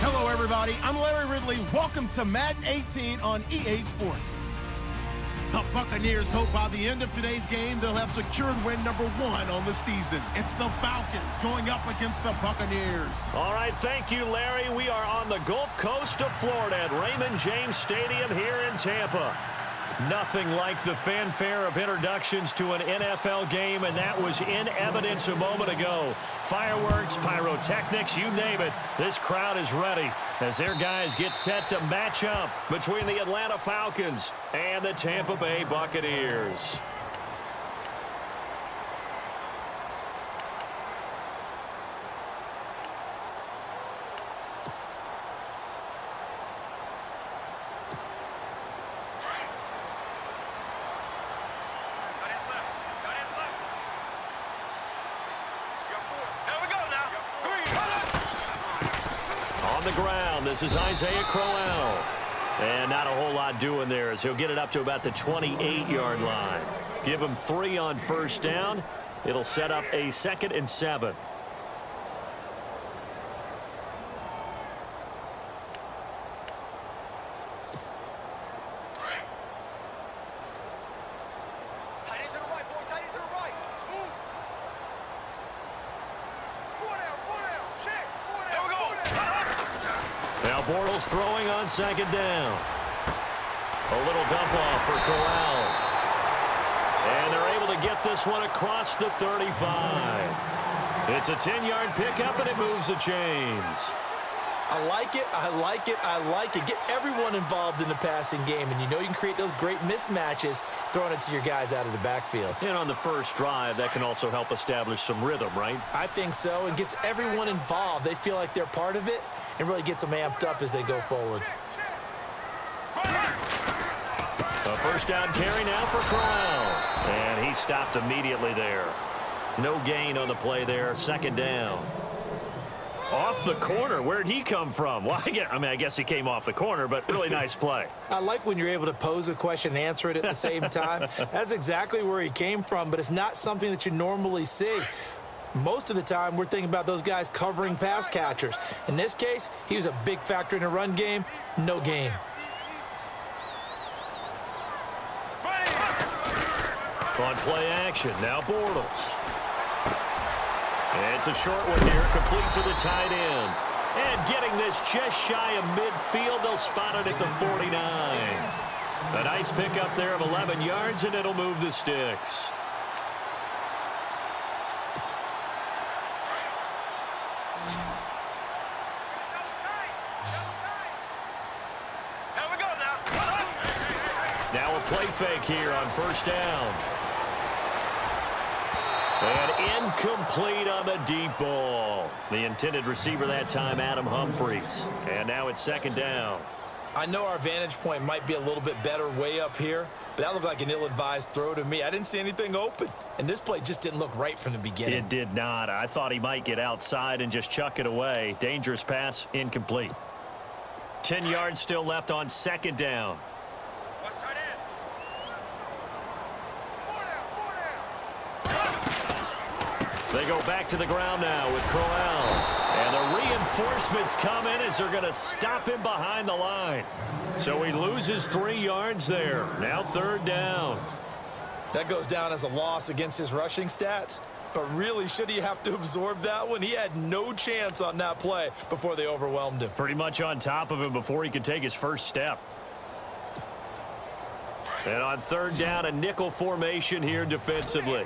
Hello, everybody. I'm Larry Ridley. Welcome to Madden 18 on EA Sports. The Buccaneers hope by the end of today's game they'll have secured win number 1 on the season. It's the Falcons going up against the Buccaneers. All right, thank you, Larry. We are on the Gulf Coast of Florida at Raymond James Stadium here in Tampa. Nothing like the fanfare of introductions to an NFL game, and that was in evidence a moment ago. Fireworks, pyrotechnics, you name it. This crowd is ready as their guys get set to match up between the Atlanta Falcons and the Tampa Bay Buccaneers. On the ground, this is Isaiah Crowell. And not a whole lot doing there as he'll get it up to about the 28-yard line. Give him 3 on first down. It'll set up a 2nd and 7. Bortles throwing on 2nd down. A little dump off for Corral. And they're able to get this one across the 35. It's a 10-yard pickup, and it moves the chains. I like it, I like it, I like it. Get everyone involved in the passing game, and you know you can create those great mismatches throwing it to your guys out of the backfield. And on the first drive, that can also help establish some rhythm, right? I think so, and gets everyone involved. They feel like they're part of it, and really gets them amped up as they go forward. A first down carry now for Corral. And he stopped immediately there. No gain on the play there. 2nd down. Off the corner. Where'd he come from? Well, I guess he came off the corner, but really nice play. I like when you're able to pose a question and answer it at the same time. That's exactly where he came from, but it's not something that you normally see. Most of the time, we're thinking about those guys covering pass catchers. In this case, he was a big factor in the run game. No gain. On play action, now Bortles. It's a short one here, complete to the tight end. And getting this just shy of midfield, they'll spot it at the 49. A nice pickup there of 11 yards, and it'll move the sticks. Now a play fake here on first down. And incomplete on the deep ball. The intended receiver that time, Adam Humphries. And now it's 2nd down. I know our vantage point might be a little bit better way up here, but that looked like an ill-advised throw to me. I didn't see anything open, and this play just didn't look right from the beginning. It did not. I thought he might get outside and just chuck it away. Dangerous pass, incomplete. 10 yards still left on 2nd down. They go back to the ground now with Crowell. And the reinforcements come in as they're going to stop him behind the line. So he loses 3 yards there. Now 3rd down. That goes down as a loss against his rushing stats. But really, should he have to absorb that one? He had no chance on that play before they overwhelmed him. Pretty much on top of him before he could take his first step. And on 3rd down, a nickel formation here defensively.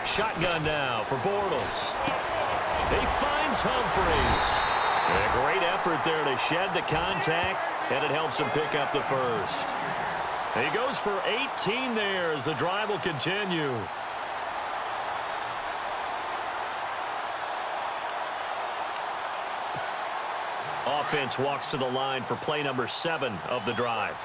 Shotgun now for Bortles. He finds Humphries. And a great effort there to shed the contact, and it helps him pick up the first. He goes for 18 there as the drive will continue. Offense walks to the line for play number 7 of the drive.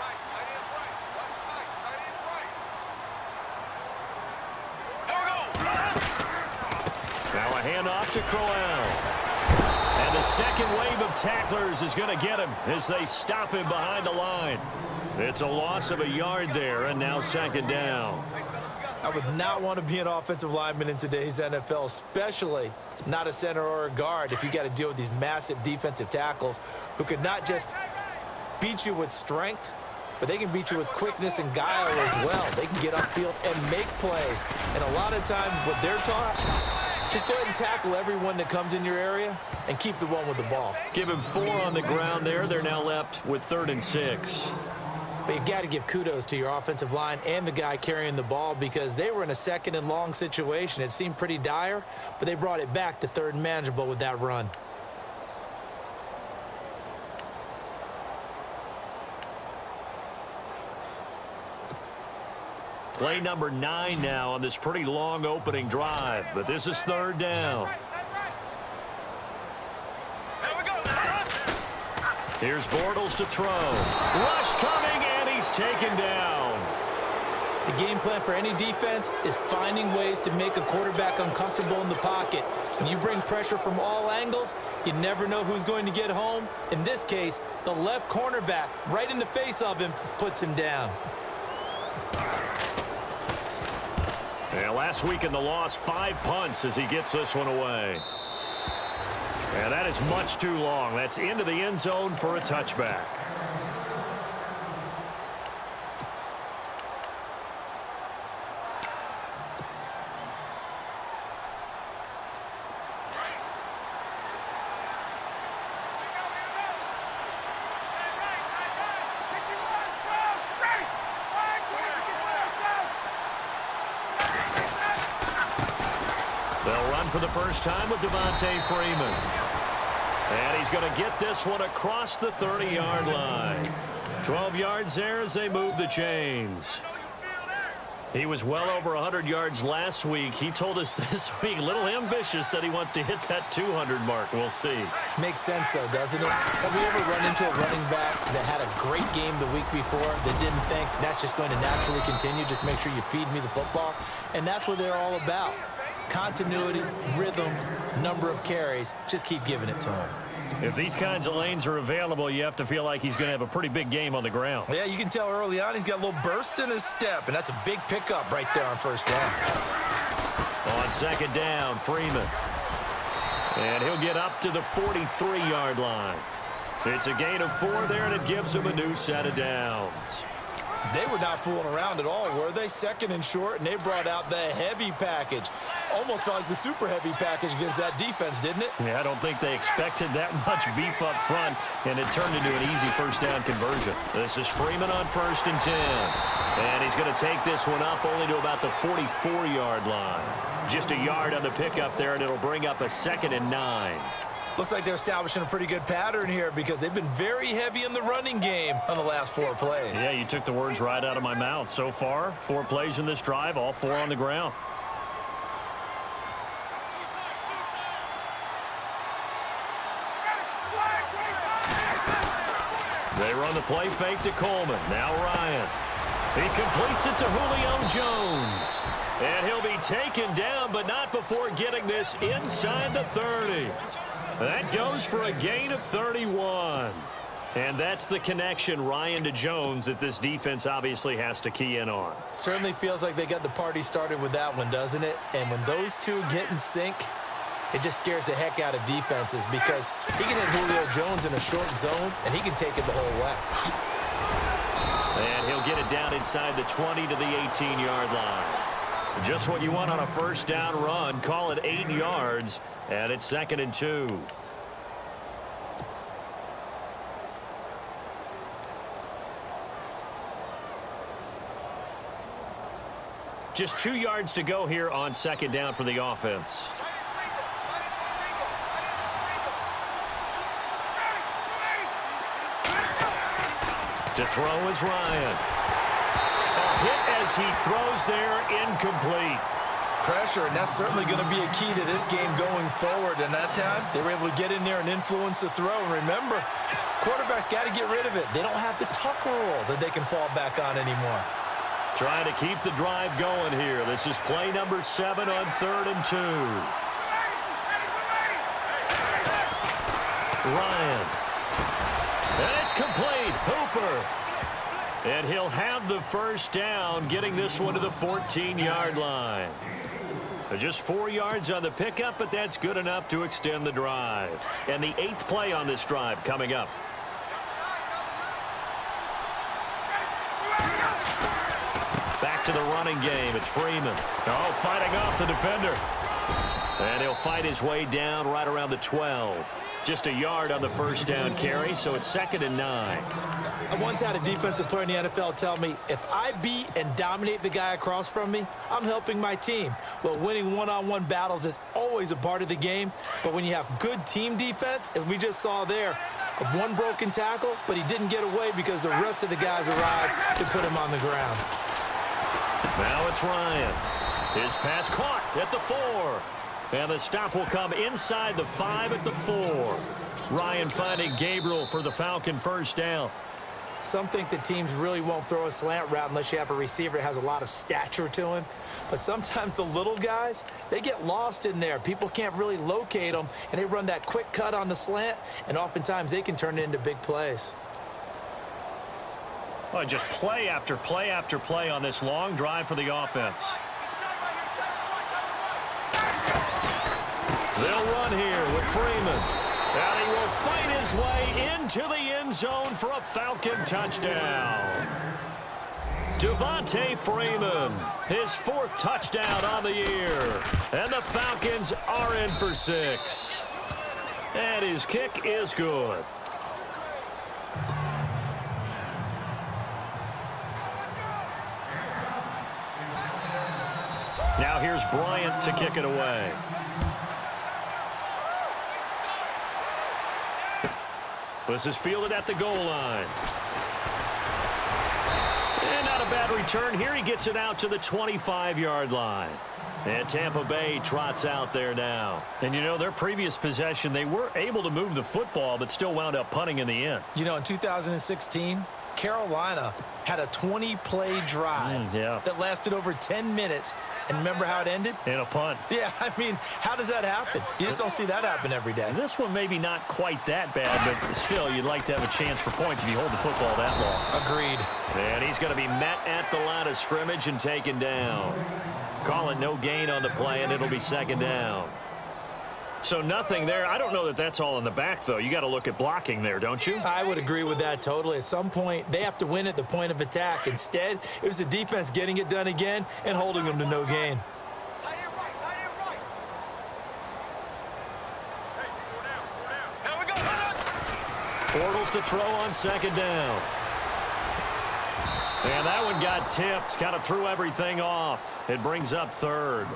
Now a handoff to Crowell. And the second wave of tacklers is going to get him as they stop him behind the line. It's a loss of a yard there, and now 2nd down. I would not want to be an offensive lineman in today's NFL, especially not a center or a guard if you got to deal with these massive defensive tackles who could not just beat you with strength, but they can beat you with quickness and guile as well. They can get upfield and make plays. And a lot of times what they're taught, just go ahead and tackle everyone that comes in your area and keep the one with the ball. Give him 4 on the ground there. They're now left with 3rd and 6. But you got to give kudos to your offensive line and the guy carrying the ball because they were in a 2nd and long situation. It seemed pretty dire, but they brought it back to 3rd and manageable with that run. Play number 9 now on this pretty long opening drive, but this is 3rd down. Here's Bortles to throw. Rush coming, and he's taken down. The game plan for any defense is finding ways to make a quarterback uncomfortable in the pocket. When you bring pressure from all angles, you never know who's going to get home. In this case, the left cornerback, right in the face of him, puts him down. Yeah, last week in the loss, 5 punts as he gets this one away. And that is much too long. That's into the end zone for a touchback. They'll run for the first time with Devontae Freeman. And he's going to get this one across the 30-yard line. 12 yards there as they move the chains. He was well over 100 yards last week. He told us this week, a little ambitious, said he wants to hit that 200 mark. We'll see. Makes sense, though, doesn't it? Have we ever run into a running back that had a great game the week before that didn't think that's just going to naturally continue? Just make sure you feed me the football. And that's what they're all about. Continuity, rhythm, number of carries. Just keep giving it to him. If these kinds of lanes are available, you have to feel like he's going to have a pretty big game on the ground. Yeah, you can tell early on he's got a little burst in his step, and that's a big pickup right there on 1st down. On 2nd down, Freeman. And he'll get up to the 43-yard line. It's a gain of 4 there, and it gives him a new set of downs. They were not fooling around at all, were they? 2nd and short, and they brought out the heavy package. Almost felt like the super heavy package against that defense, didn't it? Yeah, I don't think they expected that much beef up front, and it turned into an easy 1st down conversion. This is Freeman on 1st and 10. And he's going to take this one up only to about the 44-yard line. Just a yard on the pickup there, and it'll bring up a 2nd and 9. Looks like they're establishing a pretty good pattern here because they've been very heavy in the running game on the last 4 plays. Yeah, you took the words right out of my mouth. So far, 4 plays in this drive, all 4 on the ground. They run the play fake to Coleman. Now Ryan. He completes it to Julio Jones. And he'll be taken down, but not before getting this inside the 30. That goes for a gain of 31. And that's the connection, Ryan to Jones, that this defense obviously has to key in on. Certainly feels like they got the party started with that one, doesn't it? And when those two get in sync, it just scares the heck out of defenses because he can hit Julio Jones in a short zone, and he can take it the whole way. And he'll get it down inside the 20 to the 18-yard line. Just what you want on a 1st down run. Call it 8 yards, and it's 2nd and 2. Just 2 yards to go here on 2nd down for the offense. To throw is Ryan. A hit as he throws there, incomplete. Pressure, and that's certainly going to be a key to this game going forward. And that time, they were able to get in there and influence the throw. And remember, quarterbacks got to get rid of it. They don't have the tuck rule that they can fall back on anymore. Trying to keep the drive going here. This is play number 7 on 3rd and 2. Ryan. And it's complete. Hooper. And he'll have the first down, getting this one to the 14-yard line. Just 4 yards on the pickup, but that's good enough to extend the drive. And the 8th play on this drive coming up. Back to the running game. It's Freeman. Oh, fighting off the defender. And he'll fight his way down right around the 12. Just a yard on the first down carry, so it's 2nd and 9. I once had a defensive player in the NFL tell me, if I beat and dominate the guy across from me, I'm helping my team. Well, winning one-on-one battles is always a part of the game, but when you have good team defense, as we just saw there, one broken tackle, but he didn't get away because the rest of the guys arrived to put him on the ground. Now it's Ryan. His pass caught at the 4. And the stop will come inside the 5 at the 4. Ryan finding Gabriel for the Falcon first down. Some think that teams really won't throw a slant route unless you have a receiver that has a lot of stature to him. But sometimes the little guys, they get lost in there. People can't really locate them, and they run that quick cut on the slant, and oftentimes they can turn it into big plays. Well, just play after play after play on this long drive for the offense. They'll run here with Freeman. And he will fight his way into the end zone for a Falcon touchdown. Devontae Freeman, his 4th touchdown on the year. And the Falcons are in for 6. And his kick is good. Now here's Bryant to kick it away. This is fielded at the goal line. And not a bad return here. He gets it out to the 25-yard line. And Tampa Bay trots out there now. And, you know, their previous possession, they were able to move the football, but still wound up punting in the end. You know, in 2016, Carolina had a 20-play drive that lasted over 10 minutes. And remember how it ended? In a punt. Yeah, I mean, how does that happen? You just don't see that happen every day. And this one maybe not quite that bad, but still, you'd like to have a chance for points if you hold the football that long. Agreed. And he's going to be met at the line of scrimmage and taken down. Calling no gain on the play, and it'll be 2nd down. So nothing there. I don't know that that's all in the back, though. You got to look at blocking there, don't you? I would agree with that totally. At some point, they have to win at the point of attack. Instead, it was the defense getting it done again and holding them to no gain. Bortles to throw on 2nd down. And that one got tipped. Kind of threw everything off. It brings up 3rd.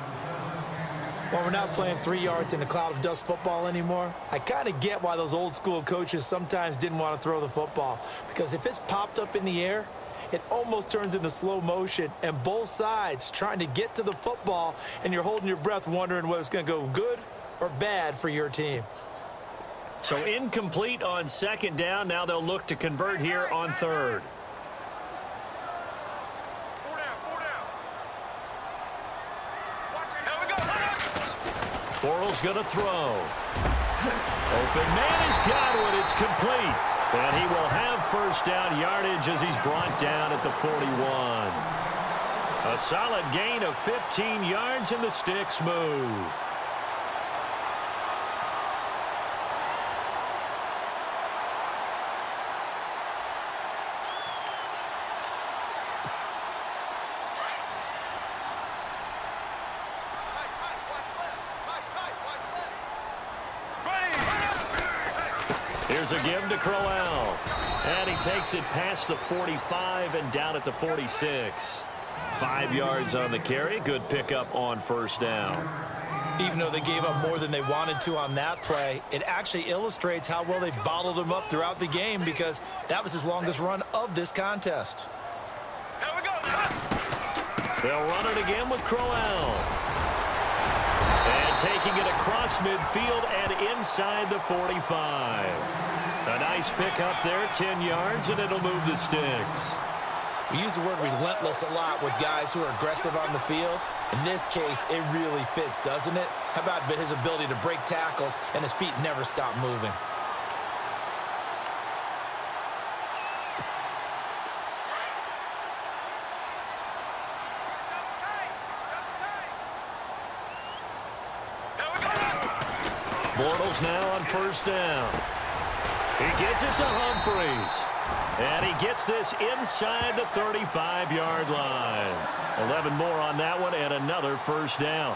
Well, we're not playing 3 yards in a cloud of dust football anymore. I kind of get why those old school coaches sometimes didn't want to throw the football. Because if it's popped up in the air, it almost turns into slow motion. And both sides trying to get to the football, and you're holding your breath wondering whether it's going to go good or bad for your team. So incomplete on 2nd down. Now they'll look to convert here on 3rd. Bortles going to throw. Open man has got one. It's complete. And he will have first down yardage as he's brought down at the 41. A solid gain of 15 yards, and the sticks move. Here's a give to Crowell. And he takes it past the 45 and down at the 46. 5 yards on the carry. Good pickup on first down. Even though they gave up more than they wanted to on that play, it actually illustrates how well they bottled him up throughout the game, because that was his longest run of this contest. Here we go. They'll run it again with Crowell. And taking it across midfield and inside the 45. A nice pickup there, 10 yards, and it'll move the sticks. We use the word relentless a lot with guys who are aggressive on the field. In this case, it really fits, doesn't it? How about his ability to break tackles and his feet never stop moving? Bortles now on first down. He gets it to Humphries. And he gets this inside the 35-yard line. 11 more on that one and another first down.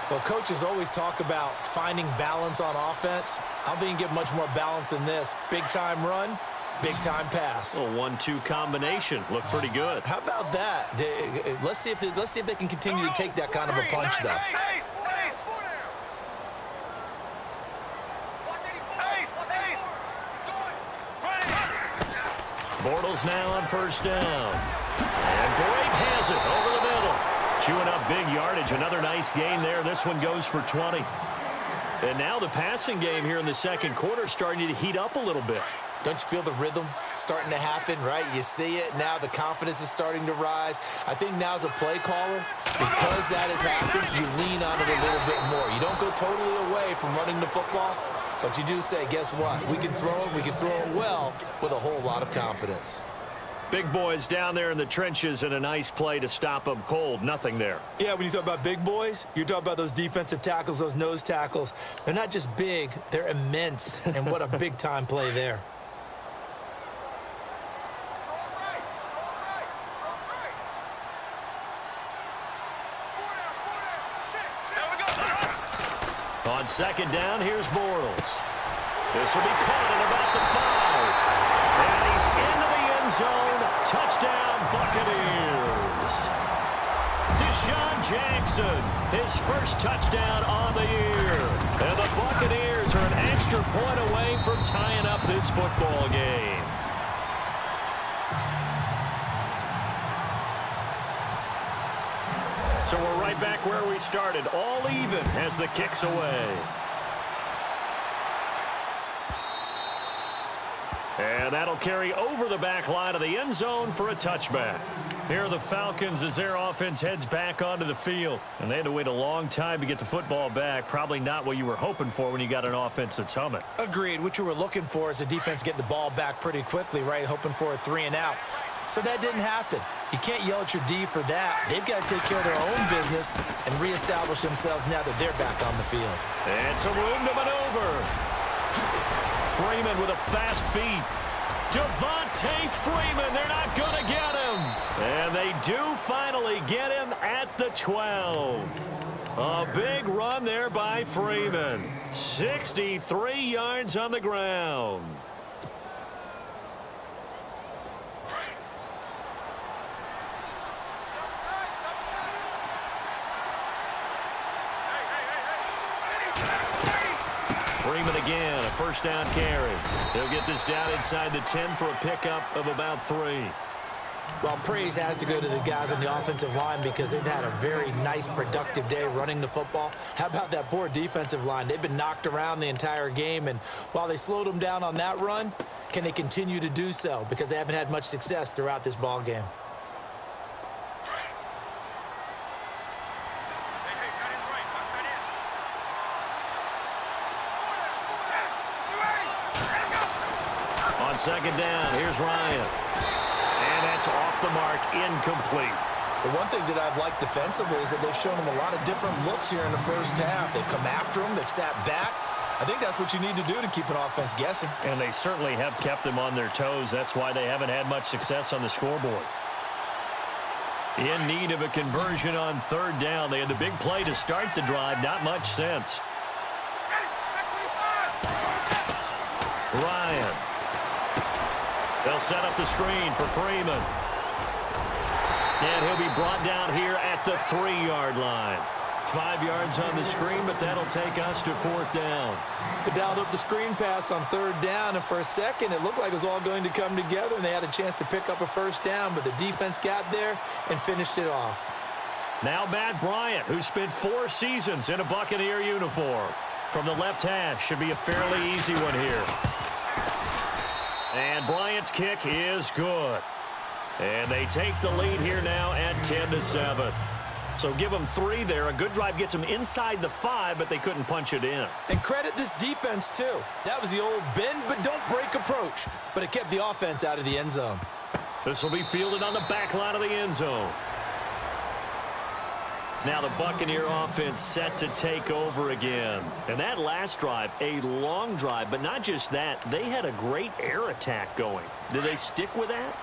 Well, coaches always talk about finding balance on offense. I don't think you can get much more balance than this. Big-time run, big-time pass. A 1-2 combination. Looked pretty good. How about that? Let's see if they can continue to take that kind of a punch, though. Bortles now on first down. And Boyd has it over the middle. Chewing up big yardage. Another nice gain there. This one goes for 20. And now the passing game here in the second quarter starting to heat up a little bit. Don't you feel the rhythm starting to happen, right? You see it. Now the confidence is starting to rise. I think now as a play caller, because that has happened, you lean on it a little bit more. You don't go totally away from running the football, but you do say, guess what? We can throw it well with a whole lot of confidence. Big boys down there in the trenches and a nice play to stop them cold. Nothing there. Yeah, when you talk about big boys, you're talking about those defensive tackles, those nose tackles. They're not just big, they're immense. And what a big-time play there. On second down, here's Bortles. This will be caught at about the 5. And he's into the end zone. Touchdown, Buccaneers. Deshaun Jackson, his first touchdown on the year. And the Buccaneers are an extra point away from tying up this football game. So we're right back where we started, all even as the kick's away. And that'll carry over the back line of the end zone for a touchback. Here are the Falcons as their offense heads back onto the field. And they had to wait a long time to get the football back. Probably not what you were hoping for when you got an offense that's humming. Agreed. What you were looking for is the defense getting the ball back pretty quickly, right? Hoping for a 3-and-out. So that didn't happen. You can't yell at your D for that. They've got to take care of their own business and reestablish themselves now that they're back on the field. And some room to maneuver. Freeman with a fast feet. Devontae Freeman, they're not going to get him. And they do finally get him at the 12. A big run there by Freeman. 63 yards on the ground. Freeman again, a first down carry. He'll get this down inside the 10 for a pickup of about 3. Well, praise has to go to the guys on the offensive line because they've had a very nice, productive day running the football. How about that poor defensive line? They've been knocked around the entire game, and while they slowed them down on that run, can they continue to do so? Because they haven't had much success throughout this ball game. On second down, here's Ryan. And that's off the mark, incomplete. The one thing that I've liked defensively is that they've shown them a lot of different looks here in the first half. They've come after them. They've sat back. I think that's what you need to do to keep an offense guessing. And they certainly have kept them on their toes. That's why they haven't had much success on the scoreboard. In need of a conversion on third down. They had the big play to start the drive. Not much sense. Ryan. They'll set up the screen for Freeman. And he'll be brought down here at the 3-yard line. 5 yards on the screen, but that'll take us to fourth down. They dialed up the screen pass on third down, and for a second it looked like it was all going to come together, and they had a chance to pick up a first down, but the defense got there and finished it off. Now Matt Bryant, who spent 4 seasons in a Buccaneer uniform. From the left hash, should be a fairly easy one here. And Bryant's kick is good. And they take the lead here now at 10-7. So give them 3 there. A good drive gets them inside the 5, but they couldn't punch it in. And credit this defense, too. That was the old bend but don't break approach. But it kept the offense out of the end zone. This will be fielded on the back line of the end zone. Now the Buccaneer offense set to take over again. And that last drive, a long drive, but not just that, they had a great air attack going. Did they stick with that?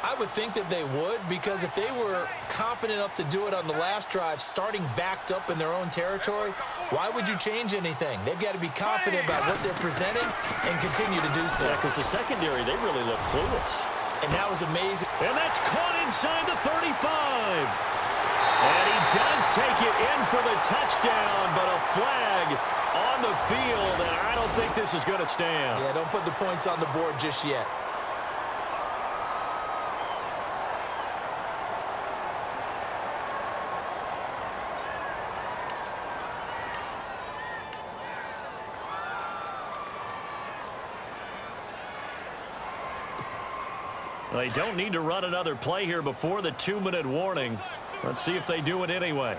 I would think that they would, because if they were confident enough to do it on the last drive, starting backed up in their own territory, why would you change anything? They've got to be confident about what they're presenting and continue to do so. Yeah, because the secondary, they really look clueless. And that was amazing. And that's caught inside the 35. And he does take it in for the touchdown, but a flag on the field, and I don't think this is going to stand. Yeah, don't put the points on the board just yet. They don't need to run another play here before the 2-minute warning. Let's see if they do it anyway.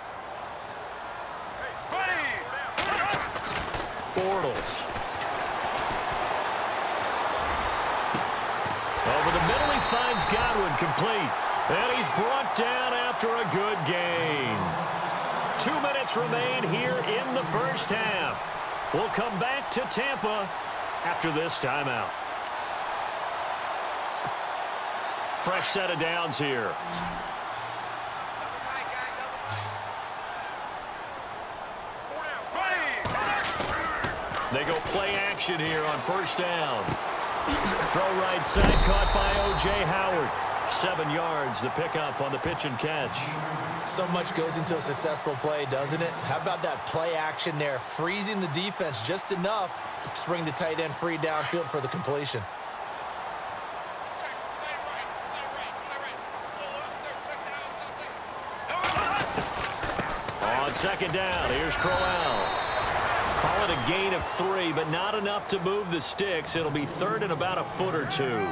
Bortles. Over the middle, he finds Godwin complete. And he's brought down after a good gain. 2 minutes remain here in the first half. We'll come back to Tampa after this timeout. Fresh set of downs here. They go play action here on first down. Throw right side, caught by O.J. Howard. 7 yards, the pickup on the pitch and catch. So much goes into a successful play, doesn't it? How about that play action there, freezing the defense just enough to bring the tight end free downfield for the completion. On second down, here's Crowell. Call it a gain of 3, but not enough to move the sticks. It'll be third and about a foot or 2.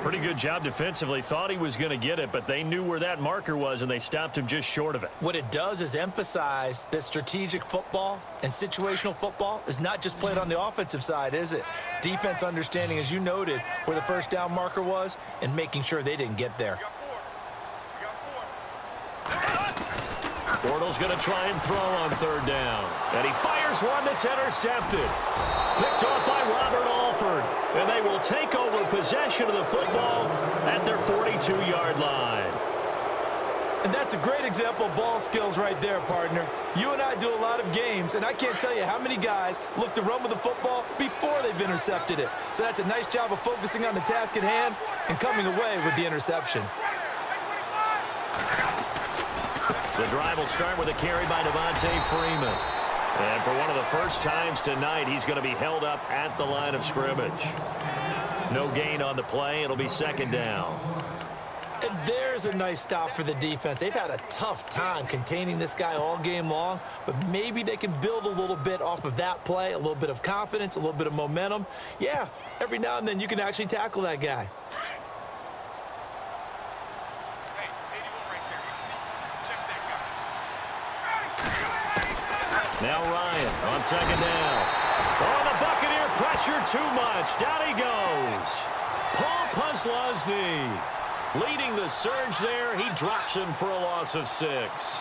Pretty good job defensively. Thought he was going to get it, but they knew where that marker was, and they stopped him just short of it. What it does is emphasize that strategic football and situational football is not just played on the offensive side, is it? Defense understanding, as you noted, where the first down marker was and making sure they didn't get there. Bortles going to try and throw on third down. And he fires one that's intercepted. Picked off by Robert Alford. And they will take over possession of the football at their 42-yard line. And that's a great example of ball skills right there, partner. You and I do a lot of games, and I can't tell you how many guys look to run with the football before they've intercepted it. So that's a nice job of focusing on the task at hand and coming away with the interception. The drive will start with a carry by Devontae Freeman. And for one of the first times tonight, he's going to be held up at the line of scrimmage. No gain on the play. It'll be second down. And there's a nice stop for the defense. They've had a tough time containing this guy all game long, but maybe they can build a little bit off of that play, a little bit of confidence, a little bit of momentum. Yeah, every now and then you can actually tackle that guy. Now Ryan on second down. Oh, the Buccaneer pressure too much. Down he goes. Paul Puslosny leading the surge there. He drops him for a loss of 6.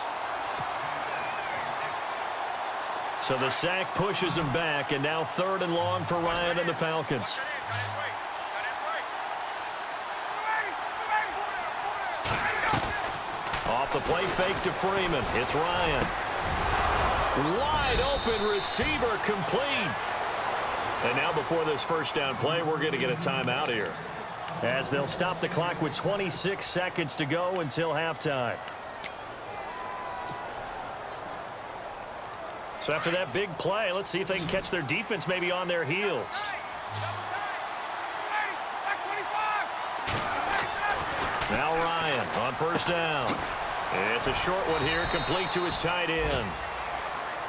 So the sack pushes him back, and now third and long for Ryan and the Falcons. Off the play fake to Freeman. It's Ryan. Wide open receiver complete. And now before this first down play, we're going to get a timeout here, as they'll stop the clock with 26 seconds to go until halftime. So after that big play, let's see if they can catch their defense maybe on their heels. Now Ryan on first down. It's a short one here, complete to his tight end.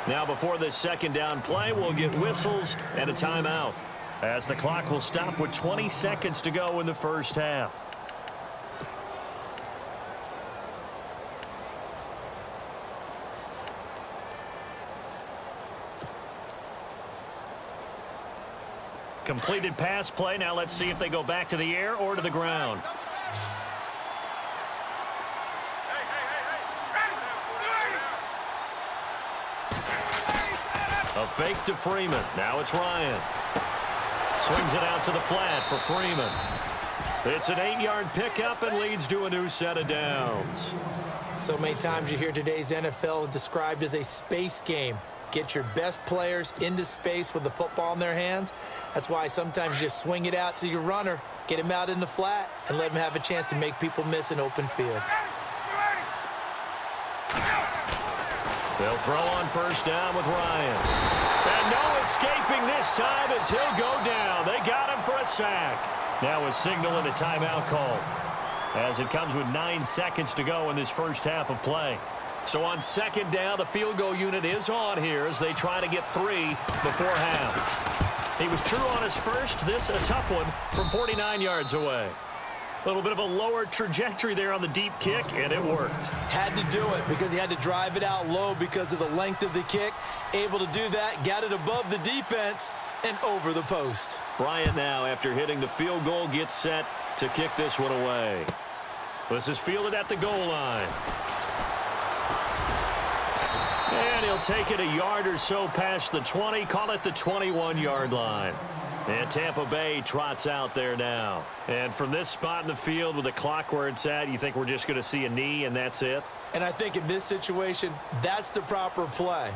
Now before this second down play, we'll get whistles and a timeout, as the clock will stop with 20 seconds to go in the first half. Completed pass play. Now let's see if they go back to the air or to the ground. A fake to Freeman. Now it's Ryan. Swings it out to the flat for Freeman. It's an 8-yard pickup and leads to a new set of downs. So many times you hear today's NFL described as a space game. Get your best players into space with the football in their hands. That's why sometimes you just swing it out to your runner, get him out in the flat, and let him have a chance to make people miss an open field. They'll throw on first down with Ryan. And no escaping this time as he'll go down. They got him for a sack. Now a signal and a timeout call, as it comes with 9 seconds to go in this first half of play. So on second down, the field goal unit is on here as they try to get 3 before half. He was true on his first. This a tough one from 49 yards away. A little bit of a lower trajectory there on the deep kick, and it worked. Had to do it because he had to drive it out low because of the length of the kick. Able to do that, got it above the defense and over the post. Bryant now, after hitting the field goal, gets set to kick this one away. This is fielded at the goal line. And he'll take it a yard or so past the 20, call it the 21-yard line. And Tampa Bay trots out there now. And from this spot in the field with the clock where it's at, you think we're just going to see a knee and that's it? And I think in this situation, that's the proper play.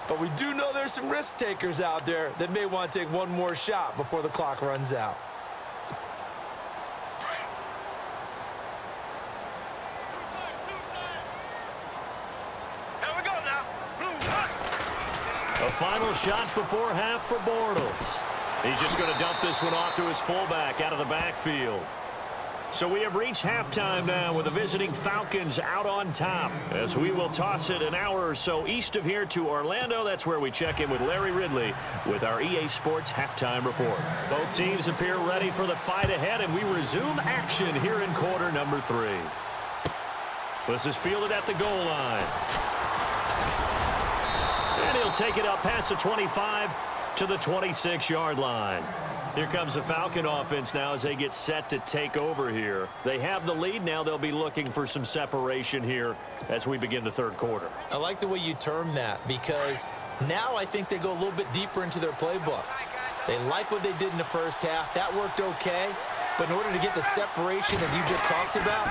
But we do know there's some risk takers out there that may want to take one more shot before the clock runs out. A final shot before half for Bortles. He's just going to dump this one off to his fullback out of the backfield. So we have reached halftime now with the visiting Falcons out on top, as we will toss it an hour or so east of here to Orlando. That's where we check in with Larry Ridley with our EA Sports halftime report. Both teams appear ready for the fight ahead, and we resume action here in quarter number 3. This is fielded at the goal line. And he'll take it up past the 25 to the 26-yard line. Here comes the Falcon offense now as they get set to take over here. They have the lead. Now they'll be looking for some separation here as we begin the third quarter. I like the way you term that because now I think they go a little bit deeper into their playbook. They like what they did in the first half. That worked okay. But in order to get the separation that you just talked about,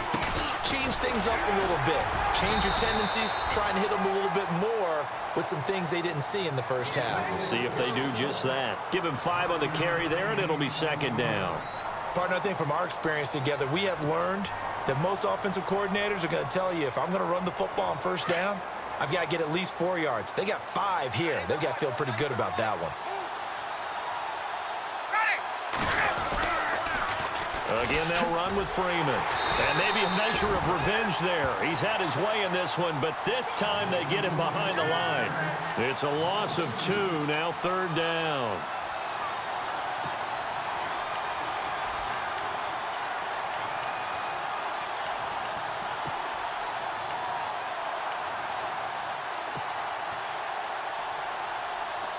change things up a little bit. Change your tendencies, try and hit them a little bit more with some things they didn't see in the first half. See if they do just that. Give him 5 on the carry there, and it'll be second down. Partner, I think from our experience together, we have learned that most offensive coordinators are going to tell you, if I'm going to run the football on first down, I've got to get at least 4 yards. They got 5 here. They've got to feel pretty good about that one. Again, they'll run with Freeman. And maybe a measure of revenge there. He's had his way in this one, but this time they get him behind the line. It's a loss of 2, now third down.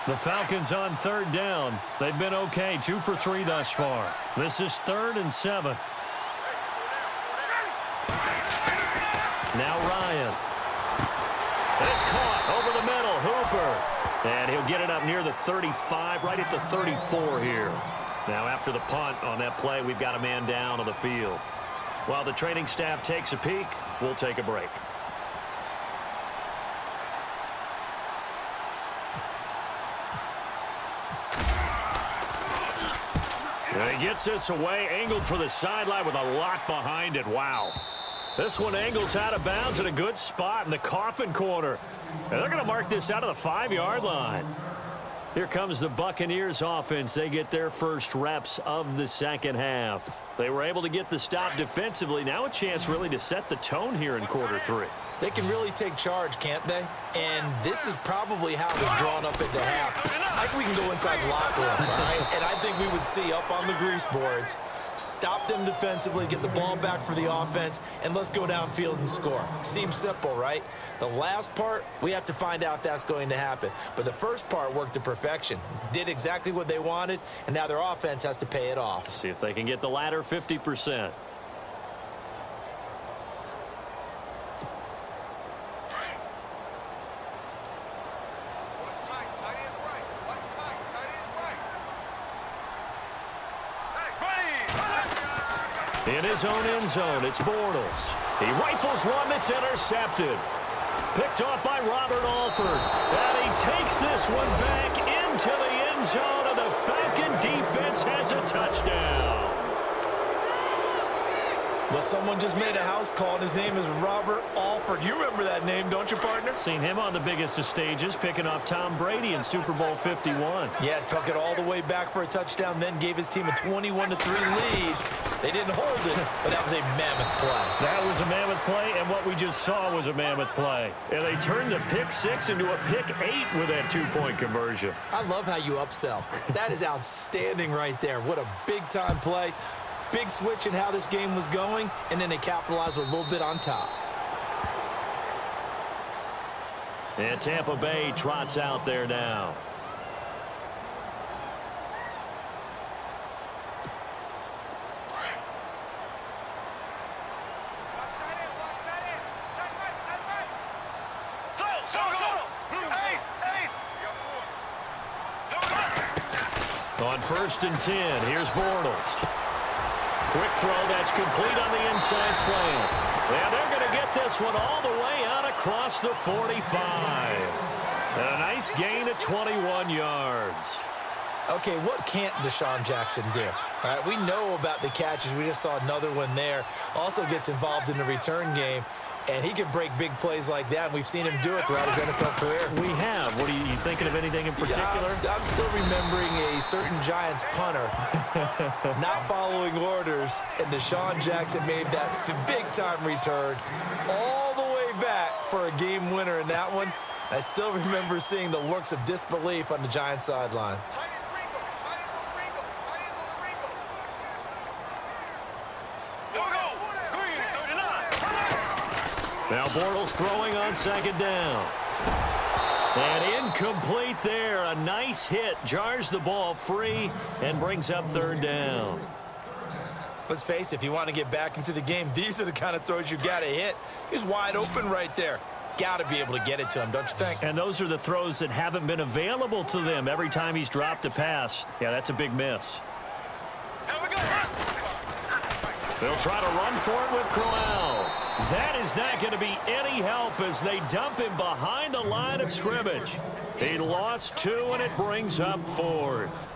The Falcons on third down. They've been okay, 2 for 3 thus far. This is 3rd and 7. Now Ryan. It's caught over the middle. Hooper. And he'll get it up near the 35, right at the 34 here. Now after the punt on that play, we've got a man down on the field. While the training staff takes a peek, we'll take a break. And he gets this away, angled for the sideline with a lot behind it. Wow. This one angles out of bounds at a good spot in the coffin corner. And they're going to mark this out of the 5-yard line. Here comes the Buccaneers offense. They get their first reps of the second half. They were able to get the stop defensively. Now a chance really to set the tone here in quarter 3. They can really take charge, can't they? And this is probably how it was drawn up at the half. I think we can go inside the locker room, all right? And I think we would see up on the grease boards, stop them defensively, get the ball back for the offense, and let's go downfield and score. Seems simple, right? The last part, we have to find out that's going to happen. But the first part worked to perfection. Did exactly what they wanted, and now their offense has to pay it off. See if they can get the latter 50%. In his own end zone, it's Bortles. He rifles one that's intercepted. Picked off by Robert Alford. And he takes this one back into the end zone, and the Falcon defense has a touchdown. Well, someone just made a house call, and his name is Robert Alford. You remember that name, don't you, partner? Seen him on the biggest of stages, picking off Tom Brady in Super Bowl 51. Yeah, took it all the way back for a touchdown, then gave his team a 21-3 lead. They didn't hold it, but that was a mammoth play. That was a mammoth play, and what we just saw was a mammoth play. And they turned the pick 6 into a pick 8 with that 2-point conversion. I love how you upsell. That is outstanding right there. What a big-time play. Big switch in how this game was going, and then they capitalized with a little bit on top. And Tampa Bay trots out there now. On 1st and 10, here's Bortles. Quick throw that's complete on the inside slant. And they're going to get this one all the way out across the 45. And a nice gain of 21 yards. Okay, what can't Deshaun Jackson do? All right, we know about the catches. We just saw another one there. Also gets involved in the return game. And he can break big plays like that, and we've seen him do it throughout his NFL career. We have. What are you thinking of anything in particular? Yeah, I'm still remembering a certain Giants punter not following orders, and Deshaun Jackson made that big-time return all the way back for a game winner in that one. I still remember seeing the looks of disbelief on the Giants sideline. Now Bortles throwing on 2nd down. And incomplete there. A nice hit. Jars the ball free and brings up 3rd down. Let's face it, if you want to get back into the game, these are the kind of throws you got to hit. He's wide open right there. Got to be able to get it to him, don't you think? And those are the throws that haven't been available to them every time he's dropped a pass. Yeah, that's a big miss. They'll try to run for it with Crowell. That is not going to be any help as they dump him behind the line of scrimmage. He lost 2, and it brings up 4th.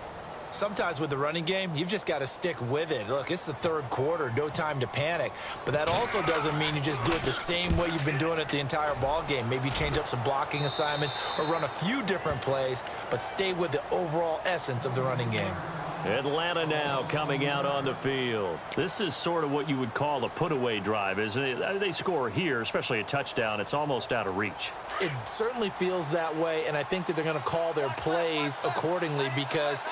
Sometimes with the running game, you've just got to stick with it. Look, it's the 3rd quarter, no time to panic. But that also doesn't mean you just do it the same way you've been doing it the entire ball game. Maybe change up some blocking assignments or run a few different plays, but stay with the overall essence of the running game. Atlanta now coming out on the field. This is sort of what you would call a put-away drive, isn't it? They score here, especially a touchdown. It's almost out of reach. It certainly feels that way, and I think that they're going to call their plays accordingly because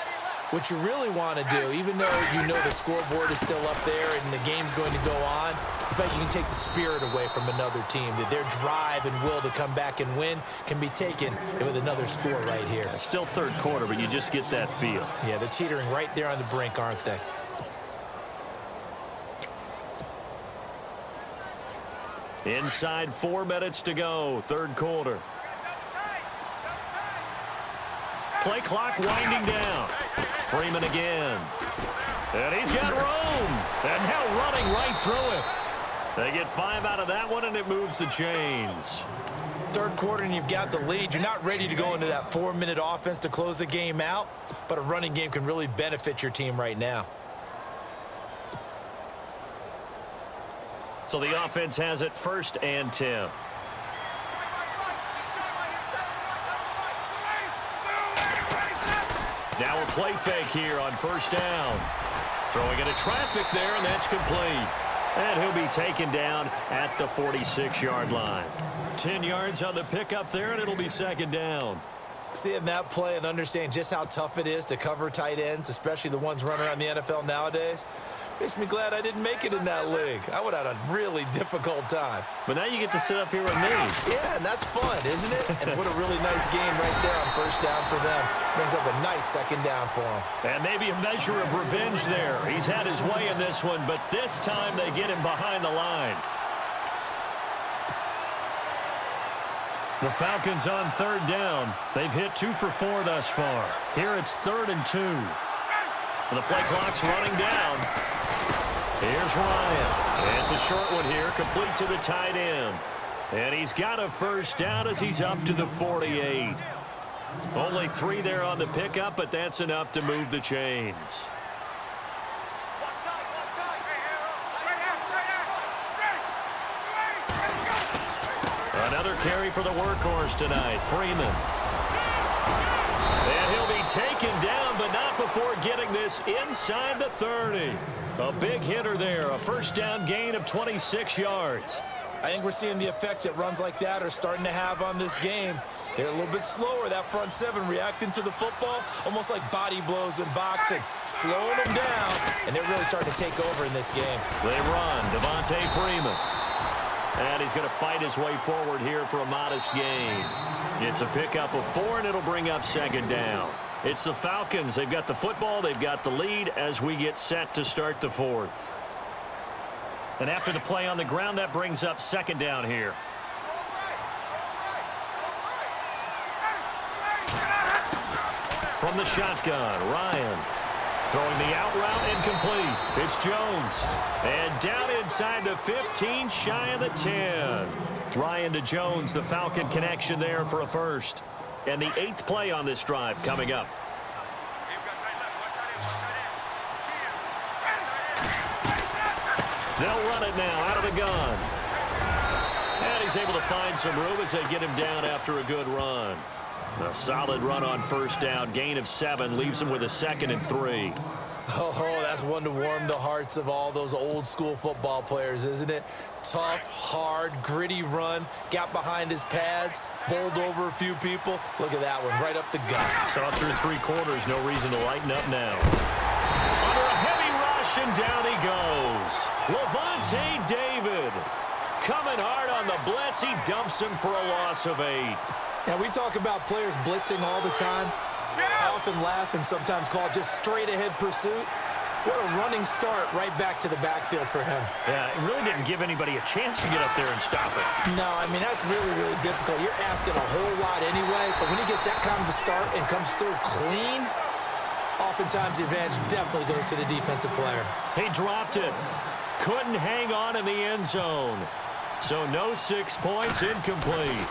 what you really want to do, even though you know the scoreboard is still up there and the game's going to go on, in fact, you can take the spirit away from another team. That their drive and will to come back and win can be taken with another score right here. Still 3rd quarter, but you just get that feel. Yeah, they're teetering right there on the brink, aren't they? Inside 4 minutes to go, 3rd quarter. Play clock winding down. Freeman again. And he's got room. And now running right through it. They get 5 out of that one, and it moves the chains. 3rd quarter, and you've got the lead. You're not ready to go into that 4-minute offense to close the game out, but a running game can really benefit your team right now. So the offense has it 1st and 10. Now a play fake here on 1st down. Throwing into traffic there, and that's complete. And he'll be taken down at the 46-yard line. 10 yards on the pickup there, and it'll be 2nd down. Seeing that play and understand just how tough it is to cover tight ends, especially the ones running around the NFL nowadays, makes me glad I didn't make it in that league. I would have had a really difficult time. But now you get to sit up here with me. Yeah, and that's fun, isn't it? And what a really nice game right there on 1st down for them. Brings up a nice 2nd down for them. And maybe a measure of revenge there. He's had his way in this one, but this time they get him behind the line. The Falcons on 3rd down. They've hit 2 for 4 thus far. Here it's 3rd and 2. The play clock's running down. Here's Ryan. It's a short one here, complete to the tight end. And he's got a first down as he's up to the 48. Only 3 there on the pickup, but that's enough to move the chains. Another carry for the workhorse tonight, Freeman. And he'll be taken down, but not before getting this inside the 30. A big hitter there, a first down gain of 26 yards. I think we're seeing the effect that runs like that are starting to have on this game. They're a little bit slower, that front 7, reacting to the football, almost like body blows in boxing, slowing them down, and they're really starting to take over in this game. They run, Devontae Freeman. And he's going to fight his way forward here for a modest gain. It's a pickup of 4, and it'll bring up second down. It's the Falcons. They've got the football. They've got the lead as we get set to start the 4th. And after the play on the ground, that brings up second down here. From the shotgun, Ryan. Throwing the out route incomplete. It's Jones. And down inside the 15, shy of the 10. Ryan to Jones, the Falcon connection there for a first. And the 8th play on this drive coming up. They'll run it now out of the gun. And he's able to find some room as they get him down after a good run. A solid run on first down. Gain of 7 leaves him with a 2nd and 3. Oh, that's one to warm the hearts of all those old school football players, isn't it? Tough, hard, gritty run. Got behind his pads, bowled over a few people. Look at that one, right up the gut. Saw through 3 quarters. No reason to lighten up now. Under a heavy rush, and down he goes. Levante David coming hard on the blitz. He dumps him for a loss of 8. Now, we talk about players blitzing all the time. I often laugh and sometimes call it just straight-ahead pursuit. What a running start right back to the backfield for him. Yeah, it really didn't give anybody a chance to get up there and stop it. No, I mean, that's really, really difficult. You're asking a whole lot anyway, but when he gets that kind of a start and comes through clean, oftentimes the advantage definitely goes to the defensive player. He dropped it. Couldn't hang on in the end zone. So no 6 points, incomplete.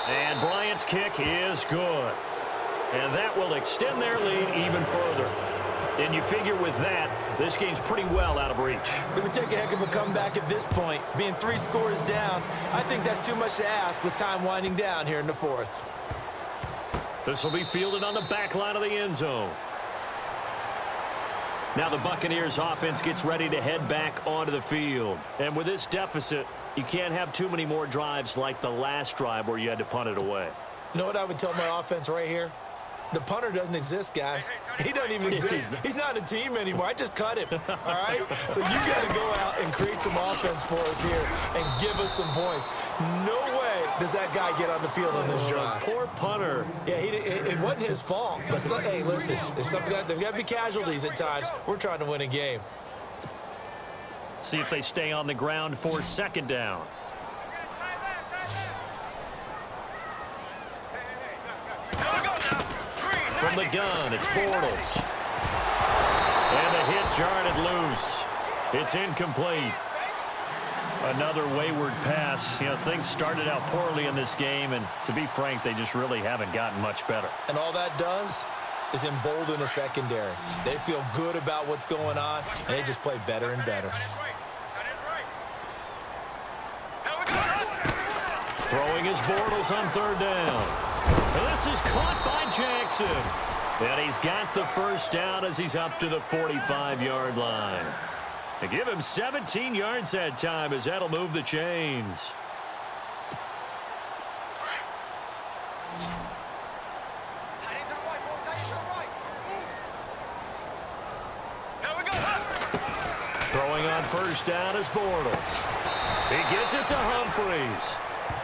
And Bryant's kick is good. And that will extend their lead even further. And you figure with that, this game's pretty well out of reach. It would take a heck of a comeback at this point. Being 3 scores down, I think that's too much to ask with time winding down here in the 4th. This will be fielded on the back line of the end zone. Now the Buccaneers offense gets ready to head back onto the field. And with this deficit, you can't have too many more drives like the last drive where you had to punt it away. You know what I would tell my offense right here? The punter doesn't exist, guys. He doesn't even exist. He's not a team anymore. I just cut him, all right? So you got to go out and create some offense for us here and give us some points. No way does that guy get on the field on this drive. Poor punter. Yeah, it wasn't his fault. But, hey, listen, there's got to be casualties at times. We're trying to win a game. See if they stay on the ground for second down. From the gun, it's Bortles. And the hit jarred it loose. It's incomplete. Another wayward pass. You know, things started out poorly in this game, and to be frank, they just really haven't gotten much better. And all that does is embolden the secondary. They feel good about what's going on, and they just play better and better. Throwing his Bortles on third down. And this is caught by Jackson. And he's got the first down as he's up to the 45-yard line. They give him 17 yards that time as that'll move the chains. Throwing on first down is Bortles. He gets it to Humphries.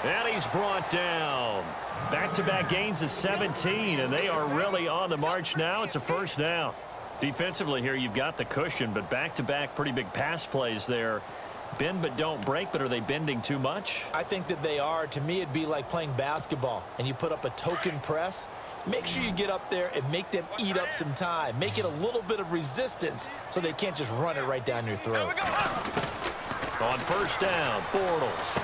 And he's brought down. Back-to-back gains of 17, and they are really on the march now. It's a first down. Defensively here, you've got the cushion, but back-to-back pretty big pass plays there. Bend but don't break, but are they bending too much? I think that they are. To me, it'd be like playing basketball, and you put up a token press, make sure you get up there and make them eat up some time. Make it a little bit of resistance so they can't just run it right down your throat. On first down, Bortles.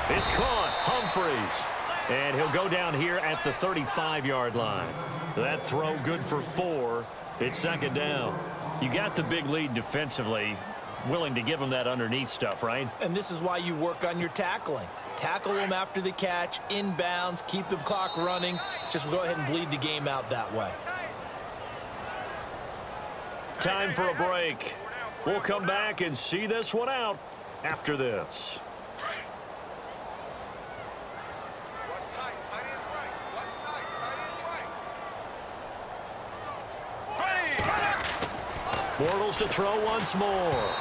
It's caught, Humphreys. And he'll go down here at the 35-yard line. That throw good for 4. It's second down. You got the big lead defensively. Willing to give them that underneath stuff, right? And this is why you work on your tackling. Tackle them after the catch, inbounds, keep the clock running. Just go ahead and bleed the game out that way. Time for a break. We'll come back and see this one out after this. Bortles to throw once more.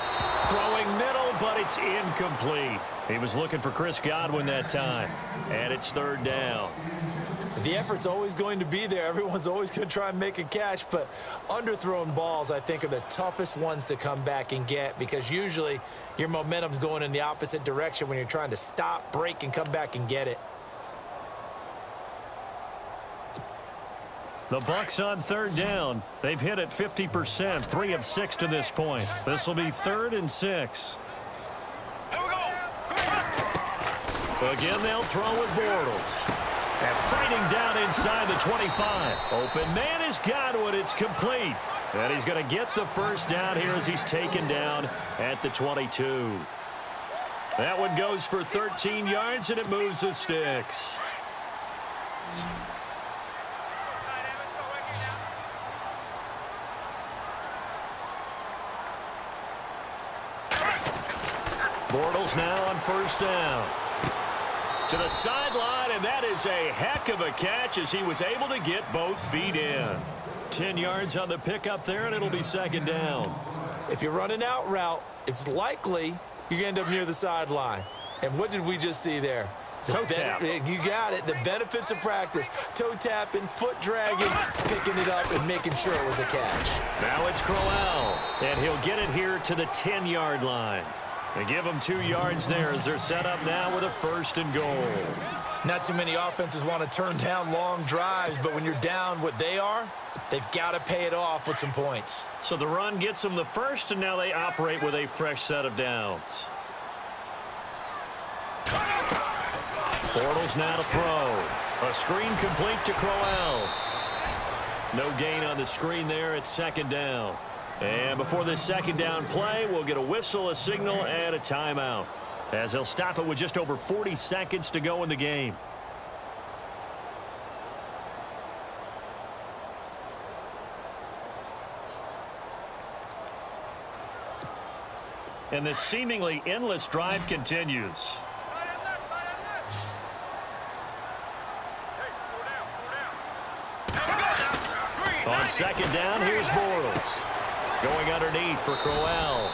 Throwing middle, but it's incomplete. He was looking for Chris Godwin that time. And it's third down. The effort's always going to be there. Everyone's always going to try and make a catch, but underthrown balls, I think, are the toughest ones to come back and get because usually your momentum's going in the opposite direction when you're trying to stop, break, and come back and get it. The Bucs on third down. They've hit it 50%, 3 of 6 to this point. This will be 3rd and 6. Again, they'll throw with Bortles. And fighting down inside the 25. Open man is Godwin. It's complete. And he's going to get the first down here as he's taken down at the 22. That one goes for 13 yards, and it moves the sticks. Bortles now on first down. To the sideline, and that is a heck of a catch as he was able to get both feet in. 10 yards on the pickup there, and it'll be second down. If you're running out route, it's likely you're going to end up near the sideline. And what did we just see there? Toe tap. You got it. The benefits of practice. Toe tapping, foot dragging, picking it up, and making sure it was a catch. Now it's Crowell, and he'll get it here to the 10-yard line. They give them 2 yards there as they're set up now with a 1st and goal. Not too many offenses want to turn down long drives, but when you're down what they are, they've got to pay it off with some points. So the run gets them the first, and now they operate with a fresh set of downs. Bortles now to throw. A screen complete to Crowell. No gain on the screen there. It's second down. And before this second down play, we'll get a whistle, a signal, and a timeout, as they'll stop it with just over 40 seconds to go in the game. And this seemingly endless drive continues. On second down, here's Bortles. Going underneath for Crowell.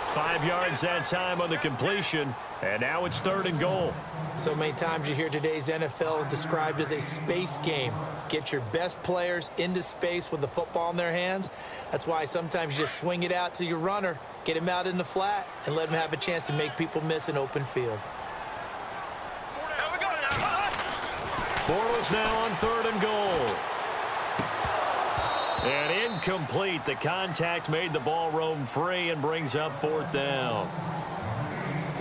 5 yards that time on the completion, and now it's 3rd and goal. So many times you hear today's NFL described as a space game. Get your best players into space with the football in their hands. That's why sometimes you just swing it out to your runner, get him out in the flat, and let him have a chance to make people miss an open field. Bortles now on 3rd and goal. And incomplete. The contact made the ball roam free and brings up 4th down.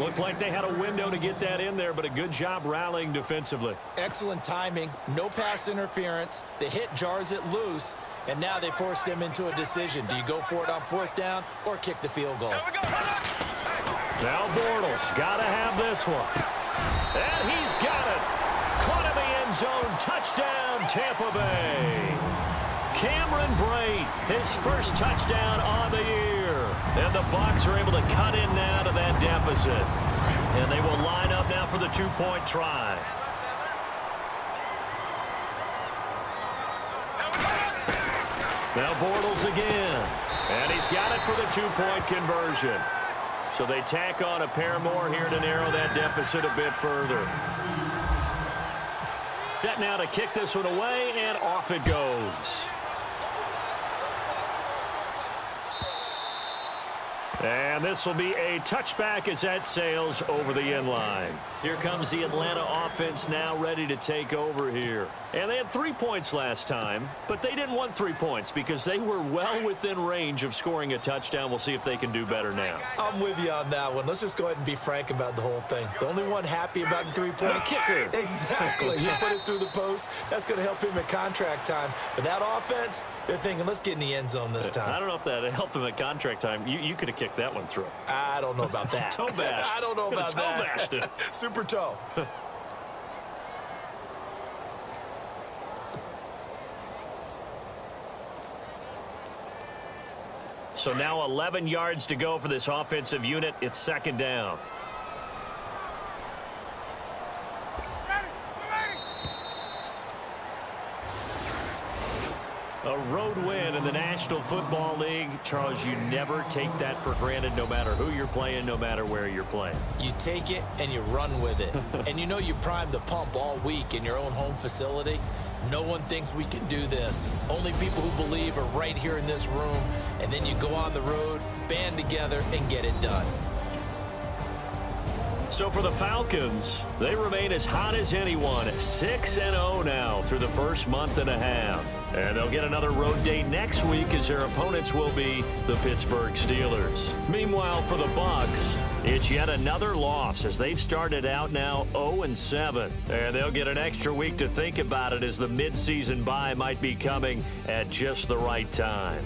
Looked like they had a window to get that in there, but a good job rallying defensively. Excellent timing. No pass interference. The hit jars it loose, and now they forced them into a decision. Do you go for it on 4th down or kick the field goal? Now Bortles got to have this one. And he's got it. Caught in the end zone. Touchdown, Tampa Bay. Cameron Brate, his first touchdown on the year. And the Bucs are able to cut in now to that deficit. And they will line up now for the 2-point try. Now Bortles again. And he's got it for the 2-point conversion. So they tack on a pair more here to narrow that deficit a bit further. Set now to kick this one away, and off it goes. And this will be a touchback as that sails over the end line. Here comes the Atlanta offense now ready to take over here. And they had 3 points last time, but they didn't want 3 points because they were well within range of scoring a touchdown. We'll see if they can do better now. I'm with you on that one. Let's just go ahead and be frank about the whole thing. The only one happy about the three-point The kicker. Exactly. You put it through the post. That's going to help him at contract time. But that offense, they're thinking, let's get in the end zone this time. I don't know if that helped him at contract time. You could have kicked that one through. I don't know about that. Toe bash. I don't know about toe that. bashed it. Super toe. So now 11 yards to go for this offensive unit. It's second down. A road win in the National Football League. Charles, you never take that for granted no matter who you're playing, no matter where you're playing. You take it and you run with it. And you know you primed the pump all week in your own home facility. No one thinks we can do this. Only people who believe are right here in this room. And then you go on the road, band together, and get it done. So for the Falcons, they remain as hot as anyone, 6-0 now through the first month and a half. And they'll get another road date next week as their opponents will be the Pittsburgh Steelers. Meanwhile, for the Bucs, it's yet another loss as they've started out now 0-7. And they'll get an extra week to think about it as the midseason bye might be coming at just the right time.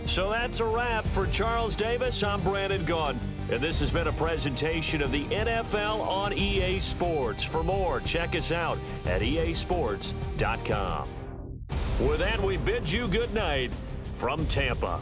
So that's a wrap. For Charles Davis, I'm Brandon Gaudin. And this has been a presentation of the NFL on EA Sports. For more, check us out at easports.com. With that, we bid you good night from Tampa.